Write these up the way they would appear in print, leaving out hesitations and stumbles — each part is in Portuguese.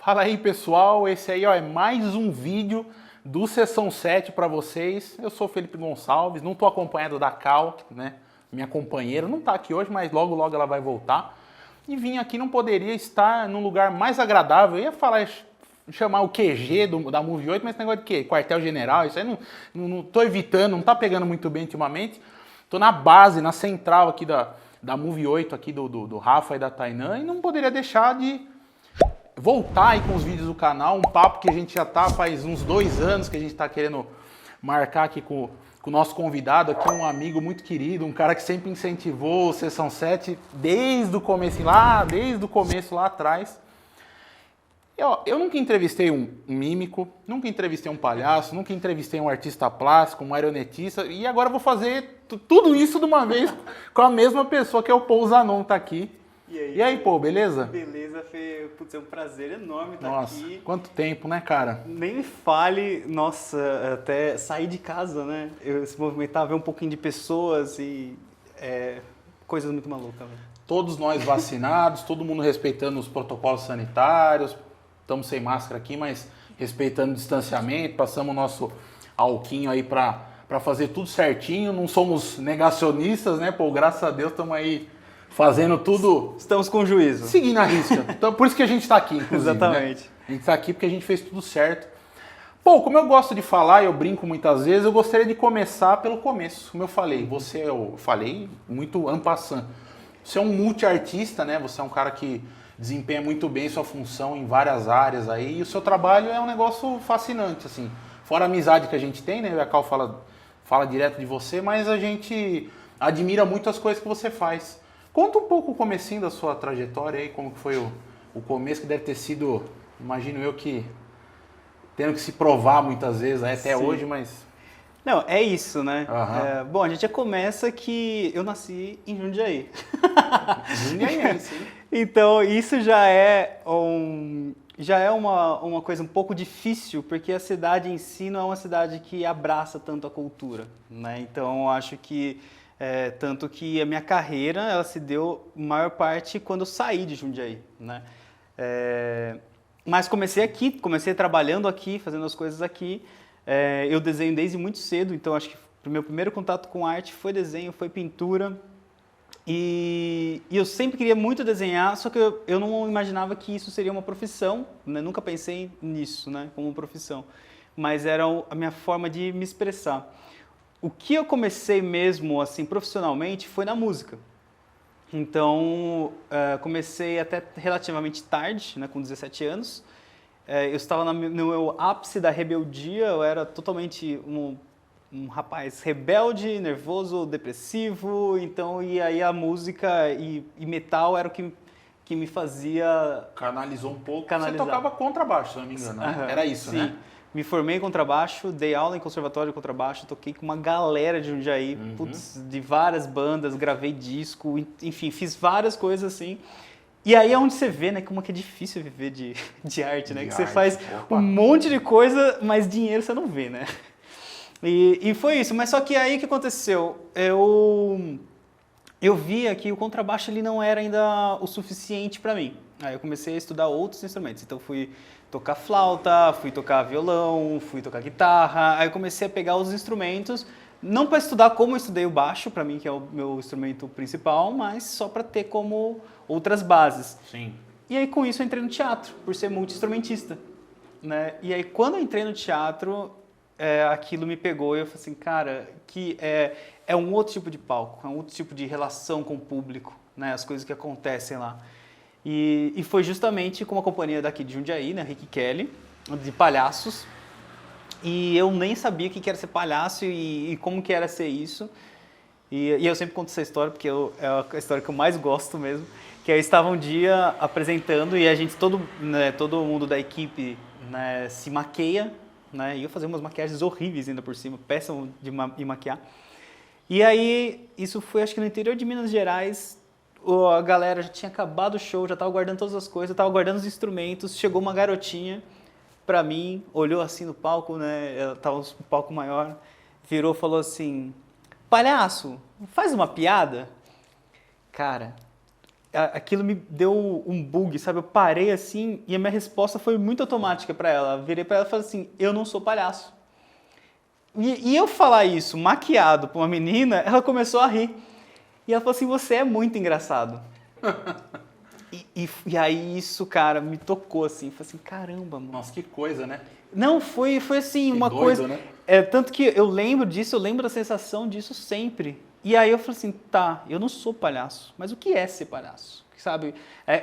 Fala aí, pessoal, esse aí ó, é mais um vídeo do Sessão 7 para vocês. Eu sou o Felipe Gonçalves, não estou acompanhado da Cal, né? Minha companheira não está aqui hoje, mas logo logo ela vai voltar. E vim aqui, não poderia estar num lugar mais agradável. Eu ia falar, chamar o QG da Movie 8, mas esse negócio de quê? Quartel-General, isso aí não tô evitando, não tá pegando muito bem ultimamente. Tô na base, na central aqui da Movie 8, aqui do Rafa e da Tainã, e não poderia deixar de voltar aí com os vídeos do canal, um papo que a gente já tá faz uns 2 anos que a gente tá querendo marcar aqui com o nosso convidado aqui, um amigo muito querido, um cara que sempre incentivou o Sessão 7 desde o começo lá atrás. Eu nunca entrevistei um mímico, nunca entrevistei um palhaço, nunca entrevistei um artista plástico, um marionetista, e agora eu vou fazer tudo isso de uma vez com a mesma pessoa, que é o Paul Zanon, tá aqui. E aí, Paul, beleza? Beleza, Fê. Putz, é um prazer enorme estar Nossa, aqui. quanto tempo, né, cara? Nem me fale, nossa, até sair de casa, né? Eu se movimentar, ver um pouquinho de pessoas e coisas muito malucas, né? Todos nós vacinados, todo mundo respeitando os protocolos sanitários, estamos sem máscara aqui, mas respeitando o distanciamento, passamos o nosso alquinho aí para fazer tudo certinho, não somos negacionistas, né, pô, graças a Deus estamos aí fazendo tudo... Estamos com juízo. Seguindo a risca, então, por isso que a gente está aqui, inclusive. Exatamente. Né? A gente está aqui porque a gente fez tudo certo. Pô, como eu gosto de falar, eu brinco muitas vezes, eu gostaria de começar pelo começo, como eu falei, eu falei muito en passant. Você é um multiartista, né? Você é um cara que desempenha muito bem sua função em várias áreas aí, e o seu trabalho é um negócio fascinante, assim. Fora a amizade que a gente tem, né? A Cal fala direto de você, mas a gente admira muito as coisas que você faz. Conta um pouco o comecinho da sua trajetória aí, como que foi o começo, que deve ter sido, imagino eu, que tendo que se provar muitas vezes, né? Até Sim. hoje, mas... Não, é isso, né? Aham. Bom, a gente já começa que eu nasci em Jundiaí. Jundiaí, sim. Então, isso já é uma coisa um pouco difícil, porque a cidade em si não é uma cidade que abraça tanto a cultura, né? Então, eu acho que, tanto que a minha carreira, ela se deu maior parte quando eu saí de Jundiaí, né? Mas comecei trabalhando aqui, fazendo as coisas aqui. Eu desenho desde muito cedo, então acho que o meu primeiro contato com arte foi desenho, foi pintura. E eu sempre queria muito desenhar, só que eu não imaginava que isso seria uma profissão, né? Nunca pensei nisso, né, como profissão. Mas era a minha forma de me expressar. O que eu comecei mesmo, assim, profissionalmente, foi na música. Então, comecei até relativamente tarde, né, com 17 anos. Eu estava no meu ápice da rebeldia, eu era totalmente um rapaz rebelde, nervoso, depressivo, então, e aí a música e metal era o que me fazia... Canalizou um pouco. Canalizar. Você tocava contrabaixo, se não me engano. Né? Era isso, sim. né? Me formei em contrabaixo, dei aula em conservatório de contrabaixo, toquei com uma galera de Jundiaí, de várias bandas, gravei disco, enfim, fiz várias coisas assim. E aí é onde você vê, né, como que é difícil viver de arte, né? Que você faz um monte de coisa, mas dinheiro você não vê, né? E foi isso, mas só que aí o que aconteceu? Eu via que o contrabaixo ele não era ainda o suficiente para mim. Aí eu comecei a estudar outros instrumentos, então fui tocar flauta, fui tocar violão, fui tocar guitarra, aí eu comecei a pegar os instrumentos, não para estudar como eu estudei o baixo, para mim que é o meu instrumento principal, mas só para ter como outras bases. Sim. E aí com isso eu entrei no teatro, por ser multi-instrumentista, né? E aí quando eu entrei no teatro, aquilo me pegou e eu falei assim, cara, que é um outro tipo de palco, é um outro tipo de relação com o público, né? As coisas que acontecem lá. E foi justamente com uma companhia daqui de Jundiaí, né, Rick Kelly, de palhaços. E eu nem sabia o que era ser palhaço e como que era ser isso. E eu sempre conto essa história porque é a história que eu mais gosto mesmo. Que eu estava um dia apresentando e a gente, todo mundo da equipe, né, se maqueia, né, e eu fazia umas maquiagens horríveis ainda por cima, péssimo de maquiar. E aí, isso foi acho que no interior de Minas Gerais, a galera já tinha acabado o show, já estava guardando todas as coisas, estava guardando os instrumentos, chegou uma garotinha pra mim, olhou assim no palco, né, ela estava um palco maior, virou e falou assim, palhaço, faz uma piada? Cara, aquilo me deu um bug, sabe? Eu parei assim e a minha resposta foi muito automática para ela. Eu virei para ela e falei assim, eu não sou palhaço. E eu falar isso maquiado para uma menina, ela começou a rir. E ela falou assim, você é muito engraçado. E aí isso, cara, me tocou assim. Falei assim, caramba, mano. Nossa, que coisa, né? Não, foi assim, Que uma doido, coisa... né? Tanto que eu lembro disso, eu lembro da sensação disso sempre. E aí eu falei assim, tá, eu não sou palhaço, mas o que é ser palhaço? Sabe?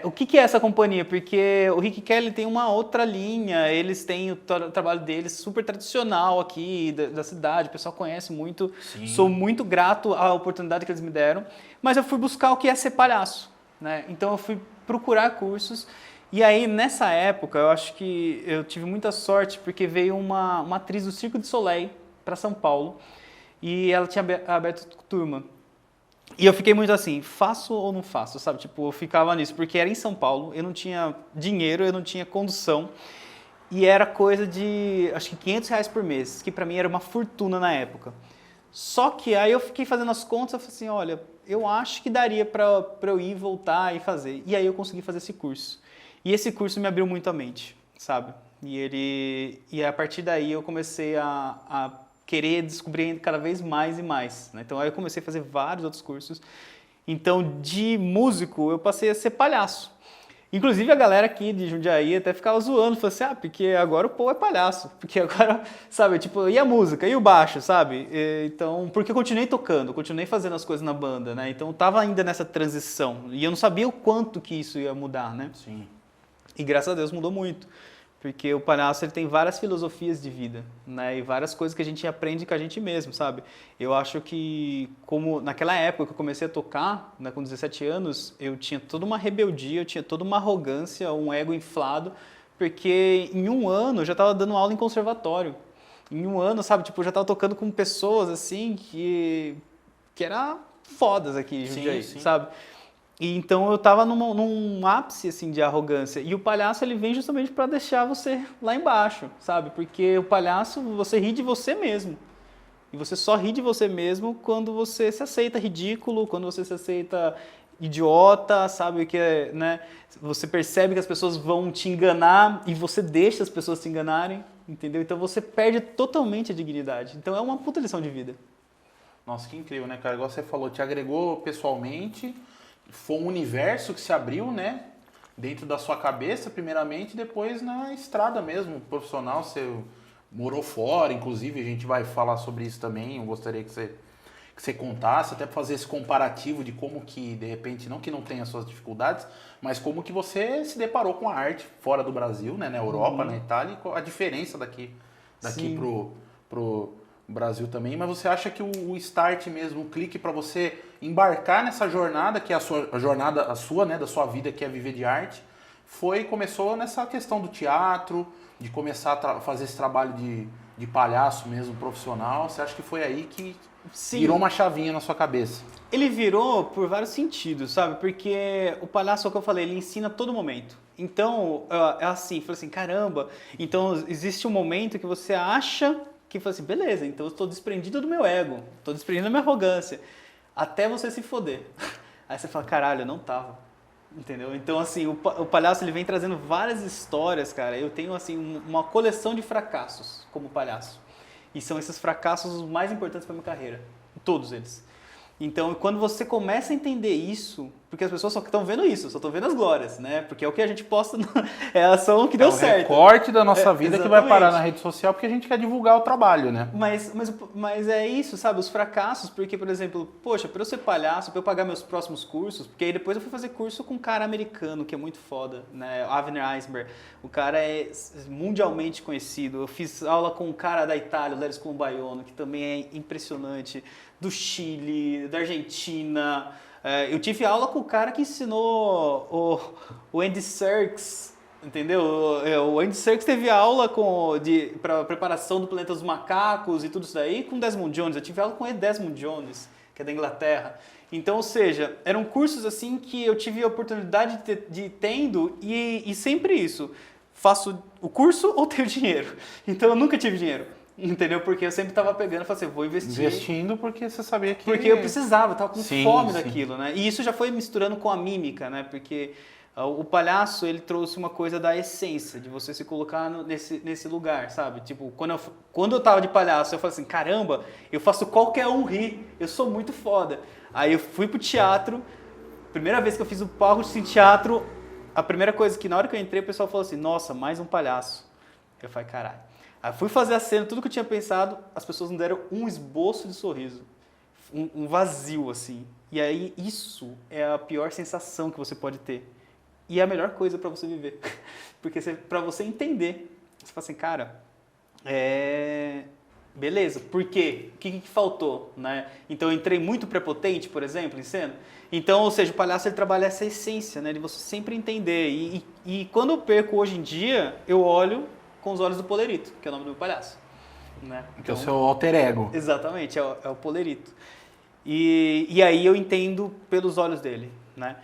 O que é essa companhia? Porque o Rick Kelly tem uma outra linha, eles têm o trabalho deles super tradicional aqui da cidade, o pessoal conhece muito, Sim. sou muito grato à oportunidade que eles me deram, mas eu fui buscar o que é ser palhaço, né? Então eu fui procurar cursos, e aí nessa época eu acho que eu tive muita sorte, porque veio uma atriz do Circo du Soleil para São Paulo, e ela tinha aberto turma. E eu fiquei muito assim, faço ou não faço, sabe? Tipo, eu ficava nisso, porque era em São Paulo, eu não tinha dinheiro, eu não tinha condução, e era coisa de, acho que R$ 500 por mês, que pra mim era uma fortuna na época. Só que aí eu fiquei fazendo as contas, eu falei assim, olha, eu acho que daria pra eu ir, voltar e fazer. E aí eu consegui fazer esse curso. E esse curso me abriu muito a mente, sabe? E a partir daí eu comecei a querer descobrir cada vez mais e mais, né? Então aí eu comecei a fazer vários outros cursos. Então de músico eu passei a ser palhaço. Inclusive a galera aqui de Jundiaí até ficava zoando, falou assim, porque agora o Paul é palhaço, porque agora, sabe, tipo, e a música, e o baixo, sabe? Então, porque eu continuei tocando, continuei fazendo as coisas na banda, né? Então eu tava ainda nessa transição, e eu não sabia o quanto que isso ia mudar, né? Sim. E graças a Deus mudou muito. Porque o palhaço ele tem várias filosofias de vida, né? E várias coisas que a gente aprende com a gente mesmo, sabe? Eu acho que, como naquela época que eu comecei a tocar, né, com 17 anos, eu tinha toda uma rebeldia, eu tinha toda uma arrogância, um ego inflado, porque em um ano eu já estava dando aula em conservatório. Em um ano, sabe? Tipo, eu já estava tocando com pessoas, assim, que eram fodas aqui em Jundiaí, sabe? E então eu tava num ápice assim de arrogância. E o palhaço ele vem justamente para deixar você lá embaixo, sabe? Porque o palhaço você ri de você mesmo. E você só ri de você mesmo quando você se aceita ridículo, quando você se aceita idiota, sabe que né? Você percebe que as pessoas vão te enganar e você deixa as pessoas te enganarem, entendeu? Então você perde totalmente a dignidade. Então é uma puta lição de vida. Nossa, que incrível, né, cara? Igual você falou, te agregou pessoalmente. Foi um universo que se abriu, né? Dentro da sua cabeça, primeiramente, e depois na estrada mesmo, profissional. Você morou fora, inclusive, a gente vai falar sobre isso também. Eu gostaria que você contasse, até para fazer esse comparativo de como que, de repente, não que não tenha suas dificuldades, mas como que você se deparou com a arte fora do Brasil, né? Na Europa, na Itália, e a diferença daqui pro Brasil também, mas você acha que o start mesmo, o clique para você embarcar nessa jornada, que é a jornada né, da sua vida, que é viver de arte, começou nessa questão do teatro, de começar a fazer esse trabalho de palhaço mesmo, profissional? Você acha que foi aí que virou uma chavinha na sua cabeça? Ele virou por vários sentidos, sabe? Porque o palhaço, é o que eu falei, ele ensina a todo momento. Então, é assim, falei assim, caramba, então existe um momento que você acha que fala assim, beleza, então eu estou desprendido do meu ego, estou desprendido da minha arrogância, até você se foder. Aí você fala, caralho, eu não tava, entendeu? Então, assim, o palhaço ele vem trazendo várias histórias, cara. Eu tenho, assim, uma coleção de fracassos como palhaço. E são esses fracassos os mais importantes para minha carreira, todos eles. Então, quando você começa a entender isso, porque as pessoas só estão vendo isso, só estão vendo as glórias, né? Porque é o que a gente posta, é a ação que deu certo. É o recorte da nossa vida que vai parar na rede social, porque a gente quer divulgar o trabalho, né? Mas é isso, sabe? Os fracassos, porque, por exemplo, poxa, para eu ser palhaço, para eu pagar meus próximos cursos, porque aí depois eu fui fazer curso com um cara americano, que é muito foda, né? Avner Eisberg. O cara é mundialmente conhecido. Eu fiz aula com um cara da Itália, o Leris Colombaiono, que também é impressionante, do Chile, da Argentina. Eu tive aula com o cara que ensinou o Andy Serkis, entendeu? O Andy Serkis teve aula para preparação do Planeta dos Macacos e tudo isso daí com Desmond Jones. Eu tive aula com o Desmond Jones, que é da Inglaterra. Então, ou seja, eram cursos assim que eu tive a oportunidade de tendo e sempre isso. Faço o curso ou tenho dinheiro? Então eu nunca tive dinheiro. entendeu? Porque eu sempre tava pegando e falei assim, vou investir. Investindo porque você sabia que... Porque eu precisava, eu tava com Sim, fome sim. daquilo, né? E isso já foi misturando com a mímica, né? Porque o palhaço, ele trouxe uma coisa da essência, de você se colocar nesse lugar, sabe? Tipo, quando eu tava de palhaço, eu falei assim, caramba, eu faço qualquer um rir, eu sou muito foda. Aí eu fui pro teatro, primeira vez que eu fiz um palco de teatro, a primeira coisa que na hora que eu entrei, o pessoal falou assim, nossa, mais um palhaço. Eu falei, caralho. Aí fui fazer a cena, tudo que eu tinha pensado, as pessoas não deram um esboço de sorriso. Um vazio, assim. E aí, isso é a pior sensação que você pode ter. E é a melhor coisa para você viver. Porque para você entender, você fala assim, cara, beleza, por quê? O que faltou? Né? Então, eu entrei muito prepotente, por exemplo, em cena. Então, ou seja, o palhaço ele trabalha essa essência, né? De você sempre entender. E quando eu perco hoje em dia, eu olho com os olhos do Polerito, que é o nome do meu palhaço. Né? Que é o seu alter ego. Exatamente, é o Polerito. E aí eu entendo pelos olhos dele, né?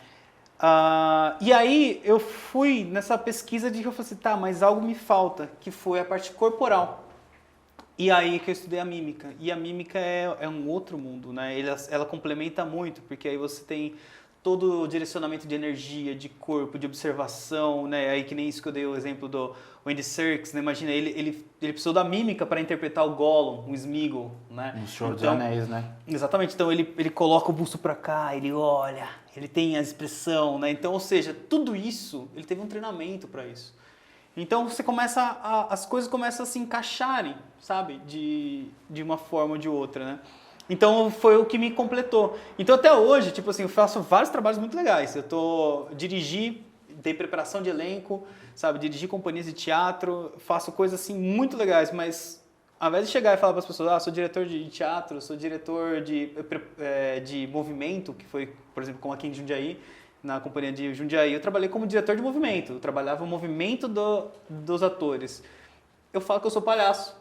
E aí eu fui nessa pesquisa de que eu falei assim, tá, mas algo me falta, que foi a parte corporal. E aí que eu estudei a mímica. E a mímica é um outro mundo, né? Ela complementa muito, porque aí você tem todo o direcionamento de energia, de corpo, de observação, né? Aí que nem isso que eu dei o exemplo do Andy Serkis, né? Imagina, ele precisou da mímica para interpretar o Gollum, o Sméagol, né? O Senhor dos Anéis, né? Exatamente, então ele coloca o busto para cá, ele olha, ele tem a expressão, né? Então, ou seja, tudo isso, ele teve um treinamento para isso. Então você começa as coisas começam a se encaixarem, sabe? De uma forma ou de outra, né? Então foi o que me completou. Então até hoje, tipo assim, eu faço vários trabalhos muito legais. Dirigi, dei preparação de elenco, sabe? Dirigi companhias de teatro, faço coisas assim muito legais, mas ao invés de chegar e falar para as pessoas, sou diretor de teatro, sou diretor de movimento, que foi, por exemplo, como aqui em Jundiaí, na companhia de Jundiaí, eu trabalhei como diretor de movimento, eu trabalhava o movimento dos atores. Eu falo que eu sou palhaço.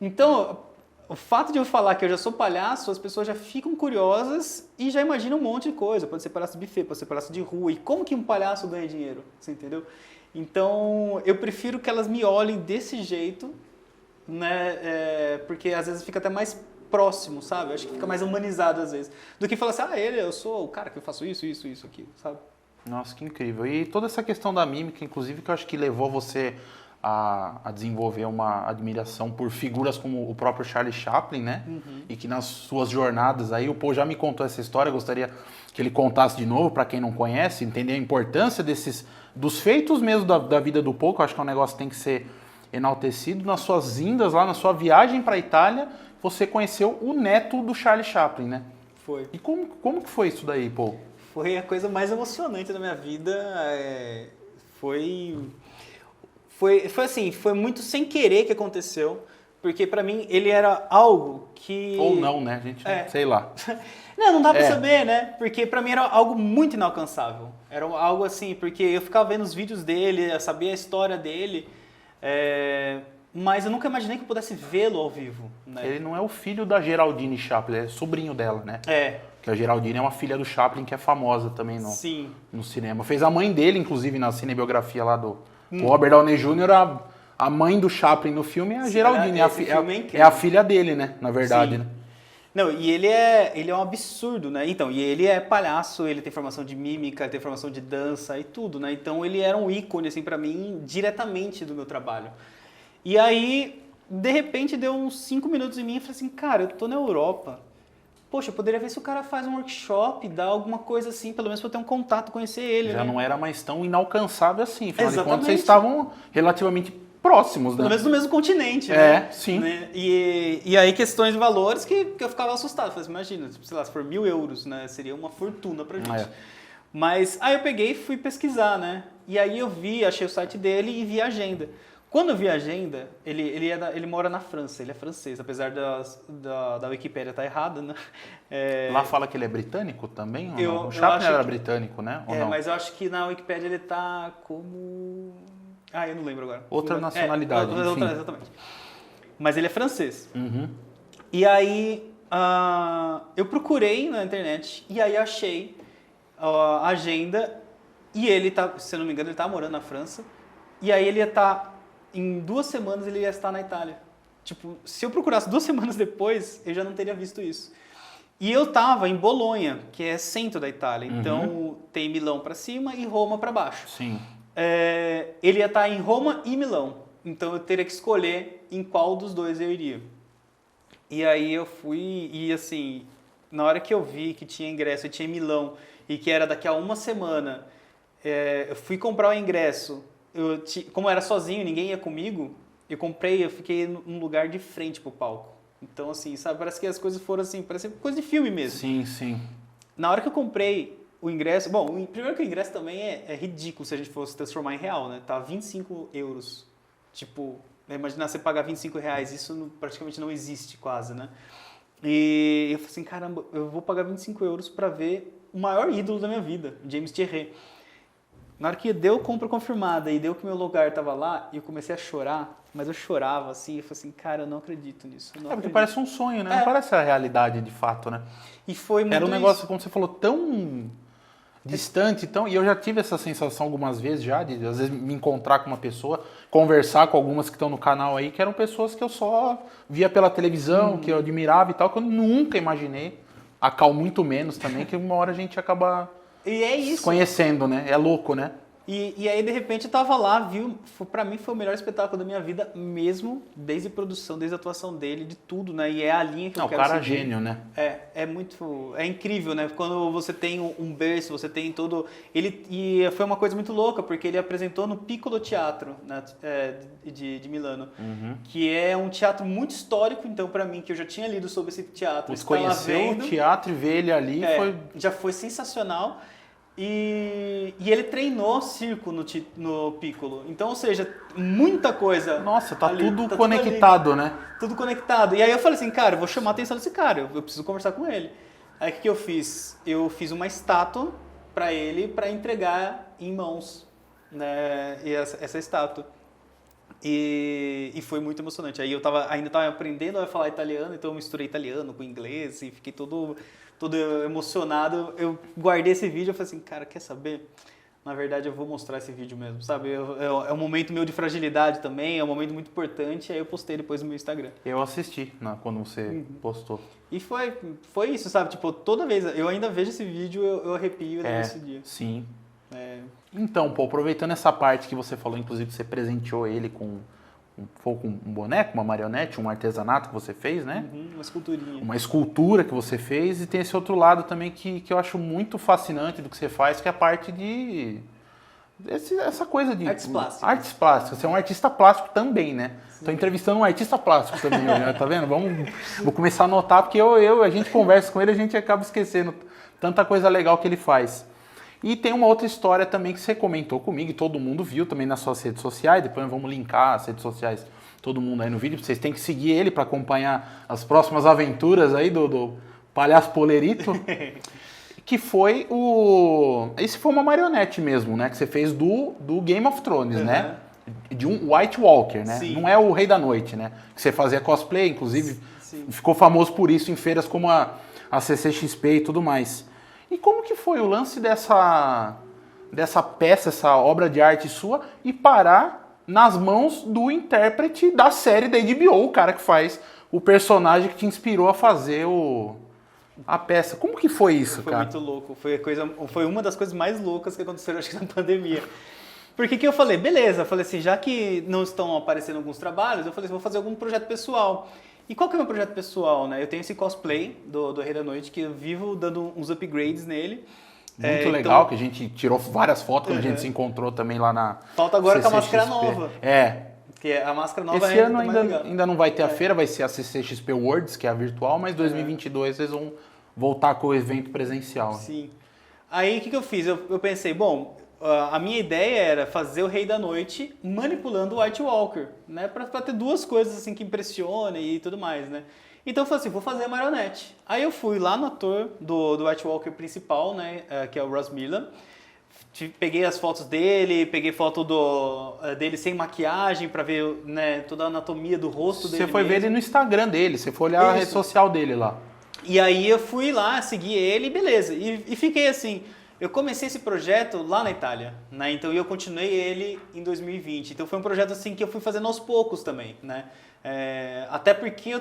Então, o fato de eu falar que eu já sou palhaço, as pessoas já ficam curiosas e já imaginam um monte de coisa. Pode ser palhaço de buffet, pode ser palhaço de rua. E como que um palhaço ganha dinheiro? Você entendeu? Então, eu prefiro que elas me olhem desse jeito, né? Porque às vezes fica até mais próximo, sabe? Eu acho que fica mais humanizado às vezes. Do que falar assim, eu sou o cara que eu faço isso, aquilo, sabe? Nossa, que incrível. E toda essa questão da mímica, inclusive, que eu acho que levou você a desenvolver uma admiração por figuras como o próprio Charlie Chaplin, né? Uhum. E que nas suas jornadas aí, o Paul já me contou essa história, eu gostaria que ele contasse de novo para quem não conhece, entender a importância dos feitos mesmo da vida do Paul, que eu acho que é um negócio que tem que ser enaltecido. Nas suas vindas lá, na sua viagem para a Itália, você conheceu o neto do Charlie Chaplin, né? Foi. E como que foi isso daí, Paul? Foi a coisa mais emocionante da minha vida. Foi assim, foi muito sem querer que aconteceu, porque pra mim ele era algo que... Ou não, né? A gente, sei lá. Não dá pra saber, né? Porque pra mim era algo muito inalcançável. Era algo assim, porque eu ficava vendo os vídeos dele, eu sabia a história dele, mas eu nunca imaginei que eu pudesse vê-lo ao vivo, né? Ele não é o filho da Geraldine Chaplin, ele é sobrinho dela, né? Que a Geraldine é uma filha do Chaplin que é famosa também no cinema. Fez a mãe dele, inclusive, na cinebiografia lá do Robert Downey Jr., a mãe do Chaplin no filme é a Geraldine, é a filha dele, né? Na verdade, né? Não, e ele é um absurdo, né? Então, e ele é palhaço, ele tem formação de mímica, tem formação de dança e tudo, né? Então, ele era um ícone, assim, pra mim, diretamente do meu trabalho. E aí, de repente, deu uns 5 minutos em mim e falei assim, cara, eu tô na Europa. Poxa, eu poderia ver se o cara faz um workshop, dá alguma coisa assim, pelo menos pra eu ter um contato, conhecer ele. Já não era mais tão inalcançável assim. Afinal Exatamente. de contas, vocês estavam relativamente próximos, né? Pelo menos no mesmo continente, né? Sim. Né? E aí questões de valores que eu ficava assustado. Falei assim, imagina, sei lá, se for 1.000 euros, né? Seria uma fortuna pra gente. Mas aí eu peguei e fui pesquisar, né? E aí eu achei o site dele e vi a agenda. Quando eu vi a agenda, ele mora na França, ele é francês, apesar da Wikipédia estar errada, né? Lá fala que ele é britânico também? O Chaplin Chaplin era britânico, né? Ou não? Mas eu acho que na Wikipédia ele tá como... eu não lembro agora. Outra nacionalidade, enfim. Exatamente. Mas ele é francês. Uhum. E aí, eu procurei na internet e aí achei a agenda e ele tá, se eu não me engano, ele tá morando na França. E aí ele ia estar... Em 2 semanas ele ia estar na Itália. Tipo, se eu procurasse 2 semanas depois, eu já não teria visto isso. E eu tava em Bolonha, que é centro da Itália. Então, tem Milão para cima e Roma para baixo. Sim. Ele ia estar em Roma e Milão. Então, eu teria que escolher em qual dos dois eu iria. E aí eu fui e assim, na hora que eu vi que tinha ingresso e tinha em Milão e que era daqui a uma semana, eu fui comprar o ingresso. Como eu era sozinho, ninguém ia comigo, eu fiquei num lugar de frente pro palco. Então, assim, sabe, parece que as coisas foram assim, parece coisa de filme mesmo. Sim, sim. Na hora que eu comprei o ingresso, bom, primeiro que o ingresso também é ridículo se a gente fosse transformar em real, né? Tá 25 euros. Tipo, imaginar você pagar 25 reais, isso praticamente não existe quase, né? E eu falei assim, caramba, eu vou pagar 25 euros para ver o maior ídolo da minha vida, James Thierry. Na hora que deu compra confirmada e deu que meu lugar tava lá, eu comecei a chorar, mas eu chorava assim, eu falei assim, cara, eu não acredito nisso. Porque parece um sonho, né? Não parece a realidade de fato, né? E foi muito Era um negócio, isso. como você falou, tão distante, e eu já tive essa sensação algumas vezes já, de às vezes me encontrar com uma pessoa, conversar com algumas que estão no canal aí, que eram pessoas que eu só via pela televisão, que eu admirava e tal, que eu nunca imaginei, a Cal muito menos também, que uma hora a gente acaba E é isso. se conhecendo, né? É louco, né? E aí, de repente, eu tava lá, viu? Pra mim foi o melhor espetáculo da minha vida, mesmo desde a produção, desde a atuação dele, de tudo, né? E é a linha que eu quero o cara é seguir. gênio, né? É incrível, né? Quando você tem um berço, você tem todo... E foi uma coisa muito louca, porque ele apresentou no Piccolo Teatro, né? de Milano, que é um teatro muito histórico, então, pra mim, que eu já tinha lido sobre esse teatro. Conheceu o teatro e ver ele ali já foi sensacional. E ele treinou circo no Piccolo. Então, ou seja, muita coisa. Nossa, tá ali, tudo conectado, né? Tudo conectado. E aí eu falei assim, cara, eu vou chamar a atenção desse cara, eu preciso conversar com ele. Aí o que eu fiz? Eu fiz uma estátua para ele para entregar em mãos, né? E essa estátua. E foi muito emocionante. Aí eu ainda estava aprendendo a falar italiano, então eu misturei italiano com inglês e fiquei todo emocionado. Eu guardei esse vídeo e falei assim, cara, quer saber? Na verdade, eu vou mostrar esse vídeo mesmo, sabe? É um momento meu de fragilidade também, é um momento muito importante. Aí eu postei depois no meu Instagram. Eu assisti quando você postou. E foi isso, sabe? Tipo, toda vez, eu ainda vejo esse vídeo, eu arrepio nesse dia. Sim. Então, aproveitando essa parte que você falou, inclusive, que você presenteou ele com um boneco, uma marionete, um artesanato que você fez, né? Uma esculturinha. Uma escultura que você fez, e tem esse outro lado também que eu acho muito fascinante do que você faz, que é a parte de... essa coisa de... Artes plásticas. Artes plásticas. Você é um artista plástico também, né? Estou entrevistando um artista plástico também, tá vendo? Vou começar a anotar, porque a gente conversa com ele, a gente acaba esquecendo tanta coisa legal que ele faz. E tem uma outra história também que você comentou comigo e todo mundo viu também nas suas redes sociais. Depois vamos linkar as redes sociais, todo mundo aí no vídeo. Vocês têm que seguir ele para acompanhar as próximas aventuras aí do Palhaço Polerito. Que foi Esse foi uma marionete mesmo, né? Que você fez do Game of Thrones, né? De um White Walker, né? Sim. Não é o Rei da Noite, né? Que você fazia cosplay, inclusive Sim. Ficou famoso por isso em feiras como a CCXP e tudo mais. E como que foi o lance dessa peça, essa obra de arte sua, e parar nas mãos do intérprete da série da HBO, o cara que faz o personagem que te inspirou a fazer a peça? Como que foi isso, cara? Foi muito louco. Foi uma das coisas mais loucas que aconteceram, acho que na pandemia. Porque que eu falei, beleza, eu falei assim, já que não estão aparecendo alguns trabalhos, eu falei assim, vou fazer algum projeto pessoal. E qual que é o meu projeto pessoal, né? Eu tenho esse cosplay do Rei da Noite, que eu vivo dando uns upgrades nele. Muito legal, que a gente tirou várias fotos quando a gente se encontrou também lá na Falta agora com a CCXP. máscara nova. Que a máscara nova esse ano tá ainda não vai ter a feira, vai ser a CCXP Worlds, que é a virtual, mas 2022 eles vão voltar com o evento presencial. Sim. Aí o que eu fiz? Eu pensei, bom, a minha ideia era fazer o Rei da Noite manipulando o White Walker, né? Pra ter duas coisas assim que impressionem e tudo mais, né? Então eu falei assim, vou fazer a marionete. Aí eu fui lá no ator do White Walker principal, né? Que é o Ross Millan. Peguei as fotos dele, peguei foto dele sem maquiagem pra ver, né, toda a anatomia do rosto dele. Você foi ver ele no Instagram dele, você foi olhar a rede social dele lá. E aí eu fui lá, segui ele, beleza. E fiquei assim... Eu comecei esse projeto lá na Itália, né? Então eu continuei ele em 2020. Então foi um projeto assim que eu fui fazendo aos poucos também, né? Até porque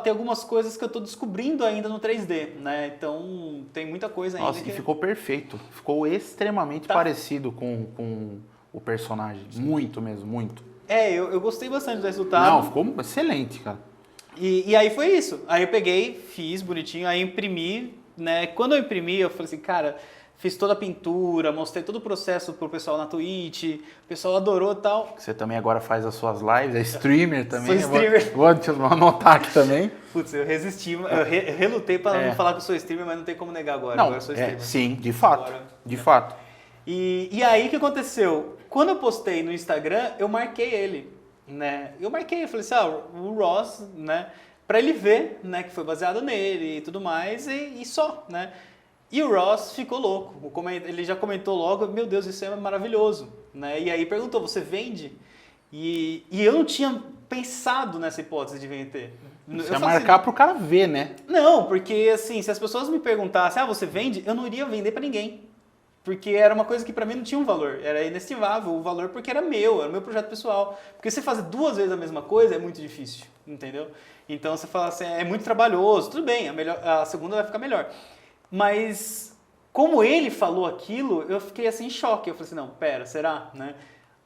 tem algumas coisas que eu tô descobrindo ainda no 3D, né? Então tem muita coisa ainda. Nossa, e ficou perfeito. Ficou extremamente parecido com o personagem. Muito mesmo, muito. Eu gostei bastante do resultado. Não, ficou excelente, cara. E aí foi isso. Aí eu peguei, fiz bonitinho, aí imprimi, né? Quando eu imprimi, eu falei assim, cara, fiz toda a pintura, mostrei todo o processo pro pessoal na Twitch, o pessoal adorou e tal. Você também agora faz as suas lives, é streamer também. Sou streamer. Deixa eu anotar aqui também. Putz, eu resisti, eu relutei pra não falar que eu sou streamer, mas não tem como negar agora. Não, agora eu sou streamer. Sim, de fato. Agora, de fato. E aí o que aconteceu? Quando eu postei no Instagram, eu marquei ele, né? Eu falei assim, o Ross, né? Pra ele ver, né, que foi baseado nele e tudo mais, e só, né? E o Ross ficou louco. Ele já comentou logo, meu Deus, isso é maravilhoso, né? E aí perguntou, você vende? E eu não tinha pensado nessa hipótese de vender. Você ia marcar pro cara ver, né? Não, porque assim, se as pessoas me perguntassem, você vende? Eu não iria vender pra ninguém. Porque era uma coisa que pra mim não tinha um valor, era inestimável o valor porque era meu projeto pessoal. Porque você fazer 2 vezes a mesma coisa é muito difícil, entendeu? Então você fala assim, é muito trabalhoso, tudo bem, a segunda vai ficar melhor. Mas como ele falou aquilo, eu fiquei assim em choque. Eu falei assim, não, pera, será? Né?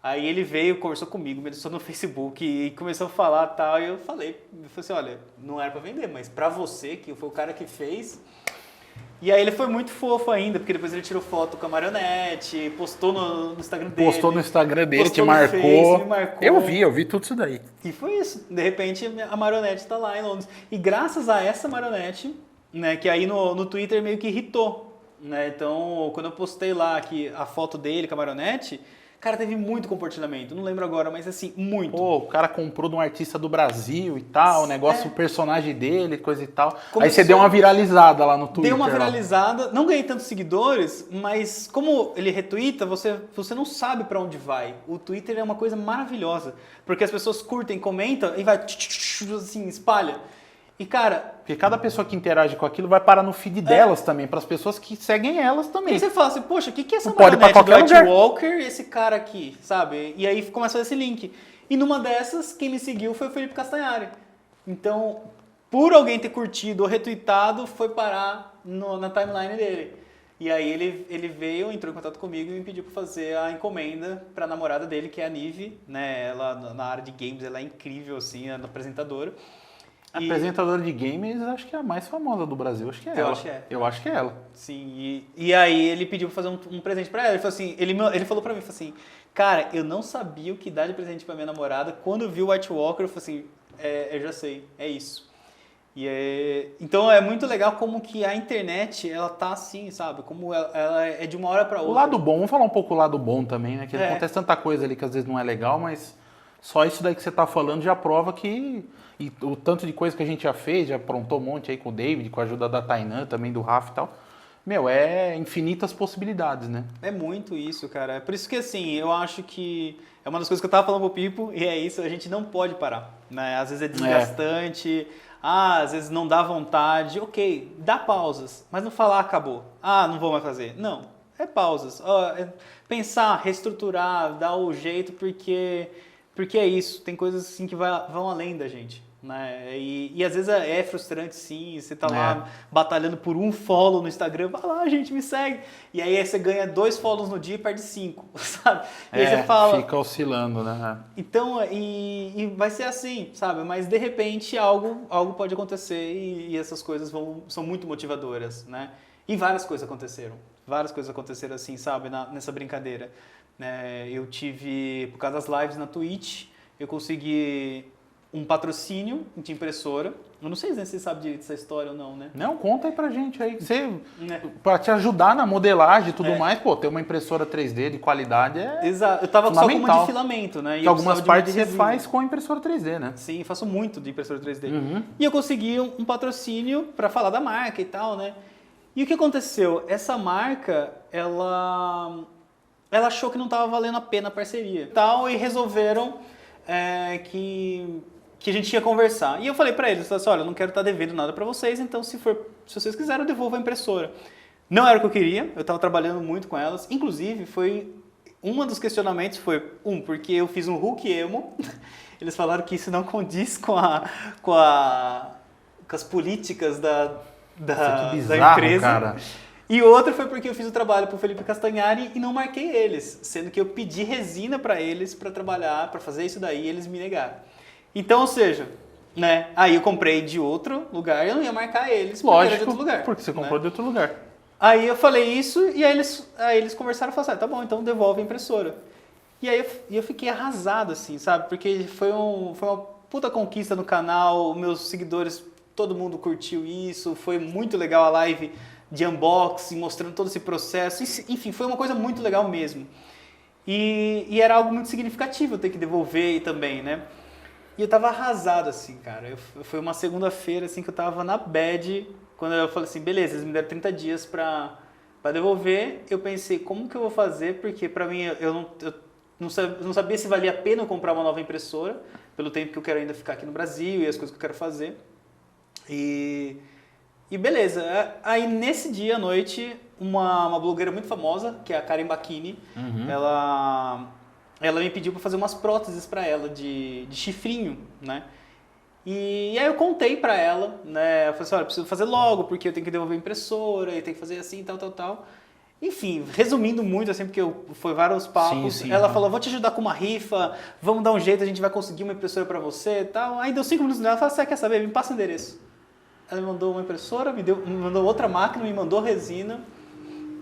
Aí ele veio, conversou comigo, me adicionou no Facebook e começou a falar e tal. E eu falei assim, olha, não era pra vender, mas pra você, que foi o cara que fez... E aí ele foi muito fofo ainda, porque depois ele tirou foto com a marionete, postou no Instagram dele. Postou no Instagram dele, te marcou. marcou. Me marcou. Eu vi tudo isso daí. E foi isso. De repente a marionete tá lá em Londres. E graças a essa marionete, né, que aí no Twitter meio que irritou, né? Então, quando eu postei lá a foto dele com a marionete, cara, teve muito compartilhamento. Não lembro agora, mas assim, muito. Pô, o cara comprou de um artista do Brasil e tal, o negócio, o personagem dele, coisa e tal. Aí você deu uma viralizada lá no Twitter. Deu uma viralizada, não ganhei tantos seguidores, mas como ele retweeta, você não sabe pra onde vai. O Twitter é uma coisa maravilhosa, porque as pessoas curtem, comentam e vai assim, espalha. E cara... Porque cada pessoa que interage com aquilo vai parar no feed delas também, para as pessoas que seguem elas também. E você fala assim, poxa, o que é essa pode marionete do White lugar. Walker e esse cara aqui, sabe? E aí começa esse link. E numa dessas, quem me seguiu foi o Felipe Castanhari. Então, por alguém ter curtido ou retweetado, foi parar na timeline dele. E aí ele veio, entrou em contato comigo e me pediu para fazer a encomenda para a namorada dele, que é a Nive, né? Ela, na área de games, ela é incrível, assim, ela é apresentadora. Apresentadora de games, acho que é a mais famosa do Brasil, acho que é ela. Eu acho que é ela. Sim, e aí ele pediu pra fazer um presente pra ela. Ele falou assim, ele falou pra mim, falou assim, cara, eu não sabia o que dar de presente pra minha namorada. Quando eu vi o White Walker, eu falei assim, eu já sei, é isso. Então é muito legal como que a internet, ela tá assim, sabe? Como ela é de uma hora pra outra. O lado bom, vamos falar um pouco do lado bom também, né? Que acontece tanta coisa ali que às vezes não é legal, mas só isso daí que você tá falando já prova que... E o tanto de coisa que a gente já fez, já aprontou um monte aí com o David, com a ajuda da Tainan, também do Rafa e tal. Meu, é infinitas possibilidades, né? É muito isso, cara. É por isso que, assim, eu acho que é uma das coisas que eu tava falando pro Pipo, e é isso, a gente não pode parar, né? Às vezes é desgastante, às vezes não dá vontade. Ok, dá pausas, mas não falar acabou. Não vou mais fazer. Não, é pausas. Pensar, reestruturar, dar o jeito, porque é isso. Tem coisas assim que vão além da gente. Né? E às vezes é frustrante, sim, você tá lá batalhando por um follow no Instagram, vai lá, gente, me segue, e aí você ganha 2 follows no dia e perde 5, sabe? E aí você fala... fica oscilando, né? Então, e vai ser assim, sabe? Mas de repente algo pode acontecer e essas coisas são muito motivadoras, né? E várias coisas aconteceram assim, sabe? Nessa brincadeira. Eu tive, por causa das lives na Twitch, eu consegui um patrocínio de impressora. Eu não sei se você sabe direito dessa história ou não, né? Não, conta aí pra gente aí. Pra te ajudar na modelagem e tudo mais, ter uma impressora 3D de qualidade é Exato. Eu tava só com uma de filamento, né? E algumas partes você faz com impressora 3D, né? Sim, faço muito de impressora 3D. E eu consegui um patrocínio pra falar da marca e tal, né? E o que aconteceu? Essa marca, ela achou que não estava valendo a pena a parceria e resolveram que a gente ia conversar. E eu falei para eles, olha, eu não quero estar devendo nada para vocês, então se vocês quiserem, eu devolvo a impressora. Não era o que eu queria, eu estava trabalhando muito com elas. Inclusive, um dos questionamentos foi, porque eu fiz um Hulk emo, eles falaram que isso não condiz com as políticas da bizarro, empresa. cara. E outro foi porque eu fiz o trabalho pro Felipe Castanhari e não marquei eles, sendo que eu pedi resina para eles para trabalhar, para fazer isso daí, e eles me negaram. Então, ou seja, né? Aí eu comprei de outro lugar e eu não ia marcar eles porque era de outro lugar. Porque você comprou né? de outro lugar. Aí eu falei isso e aí eles conversaram e falaram assim, tá bom, então devolve a impressora. E aí eu fiquei arrasado, assim, sabe? Porque foi uma puta conquista no canal, meus seguidores, todo mundo curtiu isso, foi muito legal a live de unboxing, mostrando todo esse processo. Enfim, foi uma coisa muito legal mesmo. E era algo muito significativo eu ter que devolver também, né? E eu tava arrasado, assim, cara. Foi uma segunda-feira, assim, que eu tava na bad, quando eu falei assim, beleza, eles me deram 30 dias pra devolver. Eu pensei, como que eu vou fazer? Porque pra mim, eu não sabia se valia a pena eu comprar uma nova impressora, pelo tempo que eu quero ainda ficar aqui no Brasil e as coisas que eu quero fazer. E beleza, aí nesse dia à noite, uma blogueira muito famosa, que é a Karen Bacchini, ela me pediu para fazer umas próteses para ela de chifrinho, né? E aí eu contei para ela, né? Eu falei assim, olha, preciso fazer logo, porque eu tenho que devolver a impressora, e tem que fazer assim, tal. Enfim, resumindo muito, assim, porque foi vários papos, Sim, ela falou, vou te ajudar com uma rifa, vamos dar um jeito, a gente vai conseguir uma impressora para você e tal. Aí deu 5 minutos nela, ela falou, você quer saber? Me passa o endereço. Ela me mandou uma impressora, me mandou outra máquina, me mandou resina.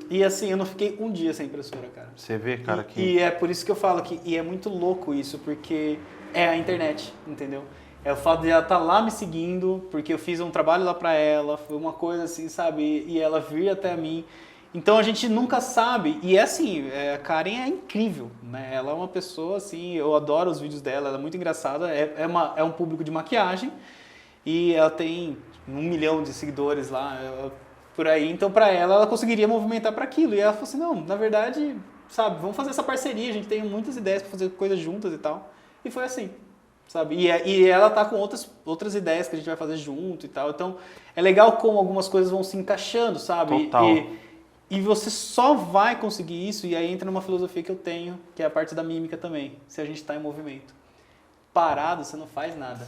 E assim, eu não fiquei um dia sem impressora, cara. Você vê, cara, que... E é por isso que eu falo que e é muito louco isso, porque é a internet, entendeu? É o fato de ela estar lá me seguindo, porque eu fiz um trabalho lá pra ela, foi uma coisa assim, sabe? E ela vir até mim. Então a gente nunca sabe. E é assim, a Karen é incrível, né? Ela é uma pessoa assim, eu adoro os vídeos dela, ela é muito engraçada, é um público de maquiagem. E ela tem 1 milhão de seguidores lá, por aí. Então, pra ela conseguiria movimentar para aquilo. E ela falou assim, não, na verdade, sabe, vamos fazer essa parceria. A gente tem muitas ideias para fazer coisas juntas e tal. E foi assim, sabe? E ela tá com outras ideias que a gente vai fazer junto e tal. Então, é legal como algumas coisas vão se encaixando, sabe? Total. E você só vai conseguir isso, e aí entra numa filosofia que eu tenho, que é a parte da mímica também, se a gente está em movimento. Parado, você não faz nada.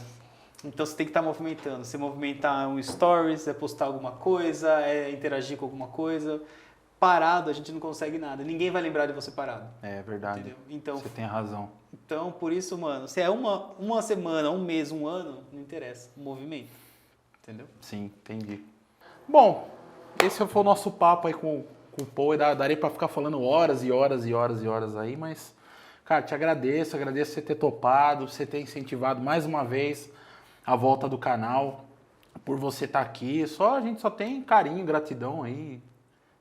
Então você tem que estar movimentando. Se movimentar um stories, é postar alguma coisa, é interagir com alguma coisa. Parado, a gente não consegue nada. Ninguém vai lembrar de você parado. É verdade. Entendeu? Então, você tem razão. Então, por isso, mano, se é uma semana, um mês, um ano, não interessa. O movimento. Entendeu? Sim, entendi. Bom, esse foi o nosso papo aí com o Paul. Daria pra ficar falando horas e horas e horas e horas aí, mas, cara, te agradeço você ter topado, você ter incentivado mais uma vez a volta do canal, por você estar aqui. A gente só tem carinho, gratidão aí.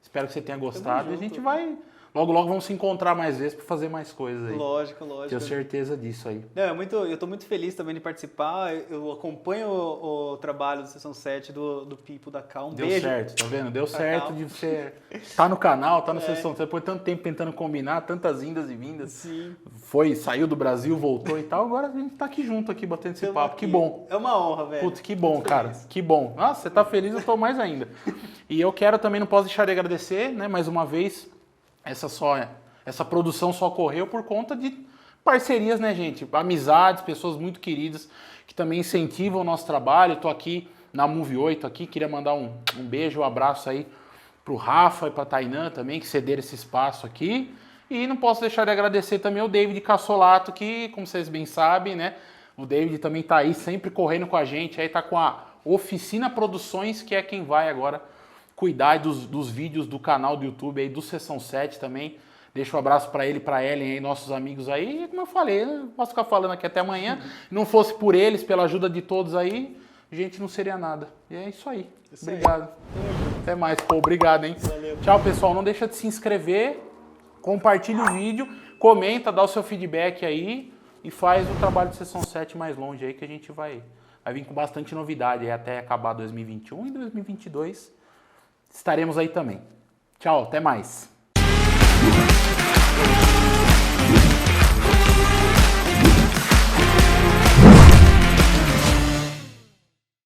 Espero que você tenha gostado. E a gente vai... Logo, vamos se encontrar mais vezes para fazer mais coisas aí. Lógico. Tenho certeza disso aí. Eu estou muito feliz também de participar. Eu acompanho o trabalho do Sessão 7 do Pipo, da Cal. Deu beijo. certo, tá vendo? Deu certo Cal. de você tá no canal, tá na Sessão 7. Depois de tanto tempo tentando combinar, tantas indas e vindas. Sim. Saiu do Brasil, voltou e tal. Agora a gente tá aqui junto, aqui batendo esse papo. Aqui. Que bom. É uma honra, velho. Putz, que bom, Muito cara. feliz. Que bom. Nossa, você tá feliz, eu tô mais ainda. E eu quero também, não posso deixar de agradecer, né, mais uma vez, essa produção só ocorreu por conta de parcerias, né, gente? Amizades, pessoas muito queridas que também incentivam o nosso trabalho. Eu tô aqui na Move 8 aqui, queria mandar um beijo, um abraço aí pro Rafa e pra Tainã também, que cederam esse espaço aqui. E não posso deixar de agradecer também ao David Cassolato, que, como vocês bem sabem, né, o David também tá aí sempre correndo com a gente, aí tá com a Oficina Produções, que é quem vai agora cuidar dos vídeos do canal do YouTube aí, do Sessão 7 também. Deixa um abraço para ele e para Ellen aí, nossos amigos aí. E como eu falei, eu posso ficar falando aqui até amanhã. Não fosse por eles, pela ajuda de todos aí, a gente não seria nada. E é isso aí. Obrigado. Até mais, pô. Obrigado, hein? Valeu. Tchau, pessoal. Não deixa de se inscrever, compartilha o vídeo, comenta, dá o seu feedback aí e faz o trabalho de Sessão 7 mais longe aí, que a gente vai vir com bastante novidade aí até acabar 2021 e 2022. Estaremos aí também. Tchau, até mais.